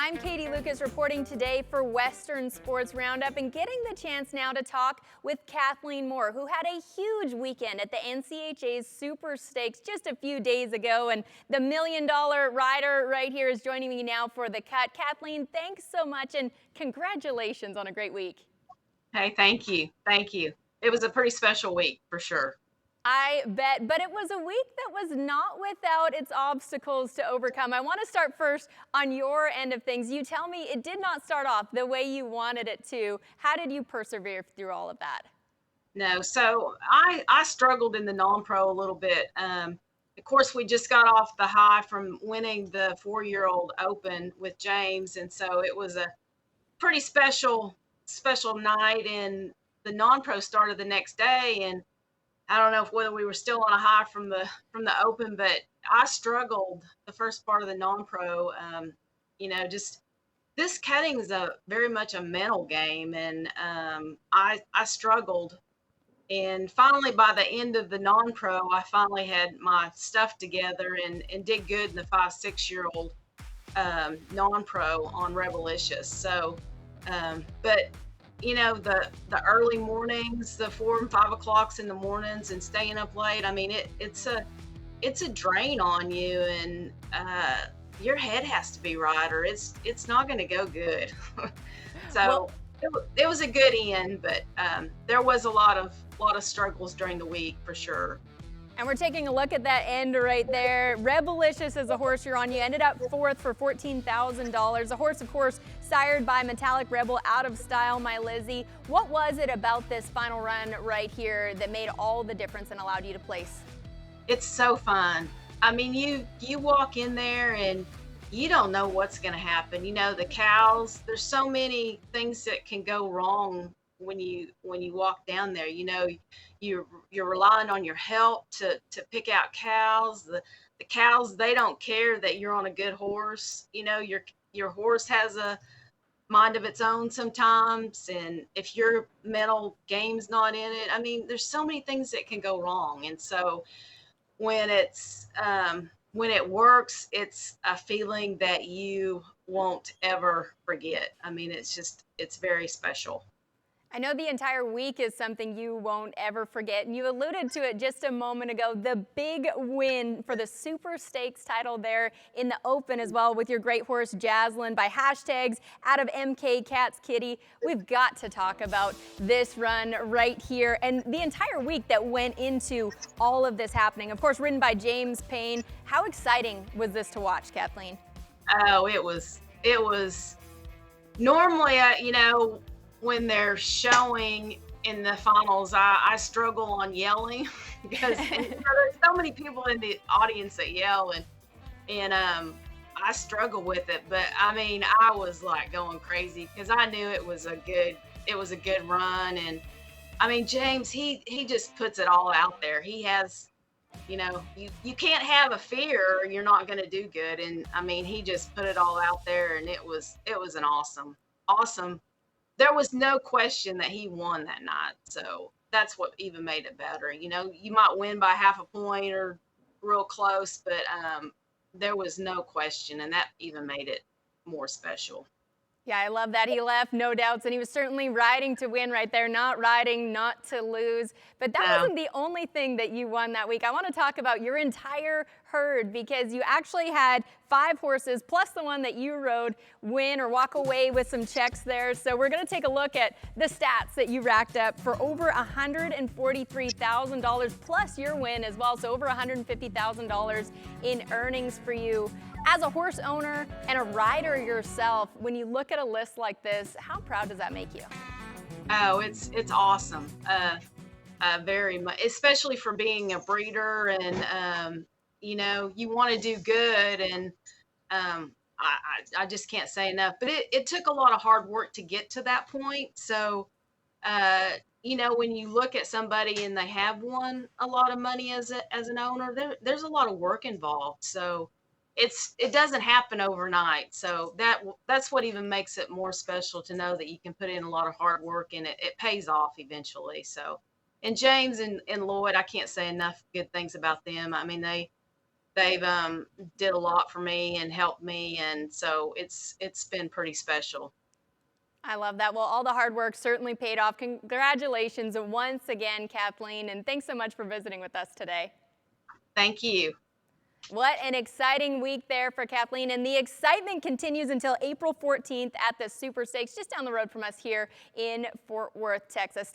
I'm Katie Lucas reporting today for Western Sports Roundup and getting the chance now to talk with Kathleen Moore, who had a huge weekend at the NCHA's Super Stakes just a few days ago. And the $1 Million rider right here is joining me now for the cut. Kathleen, thanks so much and congratulations on a great week. Hey, thank you. Thank you. It was a pretty special week for sure. I bet, but it was a week that was not without its obstacles to overcome. I want to start first on your end of things. You tell me it did not start off the way you wanted it to. How did you persevere through all of that? No, so I struggled in the non-pro a little bit. Of course, we just got off the high from winning the 4-year-old Open with James, and so it was a pretty special night. And the non-pro started the next day, and I don't know whether we were still on a high from the Open, but I struggled the first part of the non-pro. Just this cutting is a very much a mental game, and I struggled. And finally, by the end of the non-pro, I finally had my stuff together and did good in the 5-6-year-old non-pro on Rebelicious. So, but the early mornings, the 4 and 5 o'clocks in the mornings, and staying up late. I mean, it's a drain on you, and your head has to be right, or it's not going to go good. So it was a good end, but there was a lot of struggles during the week for sure. And we're taking a look at that end right there. Rebelicious is a horse you're on. You ended up fourth for $14,000. A horse, of course, sired by Metallic Rebel, Out of Style, My Lizzie. What was it about this final run right here that made all the difference and allowed you to place? It's so fun. I mean, you walk in there and you don't know what's going to happen. The cows, there's so many things that can go wrong when you walk down there. You're relying on your help to pick out cows. The cows, they don't care that you're on a good horse. Your horse has a mind of its own sometimes, and if your mental game's not in it, I mean, there's so many things that can go wrong. And so when when it works, it's a feeling that you won't ever forget. I mean, it's very special. I know the entire week is something you won't ever forget, and you alluded to it just a moment ago, the big win for the Super Stakes title there in the Open as well with your great horse Jaslyn by hashtags out of MK Cat's Kitty. We've got to talk about this run right here and the entire week that went into all of this happening. Of course, ridden by James Payne. How exciting was this to watch, Kathleen? Oh, it was normally, when they're showing in the finals, I struggle on yelling because there's so many people in the audience that yell, and I struggle with it. But I mean, I was like going crazy because I knew it was a good run. And I mean, James, he just puts it all out there. He has, you can't have a fear or you're not going to do good. And I mean, he just put it all out there, and it was an awesome. There was no question that he won that night. So that's what even made it better. You might win by half a point or real close, but there was no question, and that even made it more special. Yeah, I love that. He left, no doubts, and he was certainly riding to win right there, not riding not to lose. But that wasn't the only thing that you won that week. I want to talk about your entire herd because you actually had 5 horses plus the one that you rode win or walk away with some checks there. So we're going to take a look at the stats that you racked up for over $143,000 plus your win as well. So over $150,000 in earnings for you. As a horse owner and a rider yourself, when you look at a list like this, how proud does that make you? Oh, it's awesome. Very much, especially for being a breeder, and you want to do good, and I just can't say enough. But it took a lot of hard work to get to that point. So when you look at somebody and they have won a lot of money as an owner, there's a lot of work involved. So it doesn't happen overnight. So that's what even makes it more special, to know that you can put in a lot of hard work and it pays off eventually. So, and James and Lloyd, I can't say enough good things about them. I mean, they they've did a lot for me and helped me, and so it's been pretty special. I love that. Well, all the hard work certainly paid off. Congratulations once again, Kathleen, and thanks so much for visiting with us today. Thank you. What an exciting week there for Kathleen, and the excitement continues until April 14th at the Super Stakes, just down the road from us here in Fort Worth, Texas.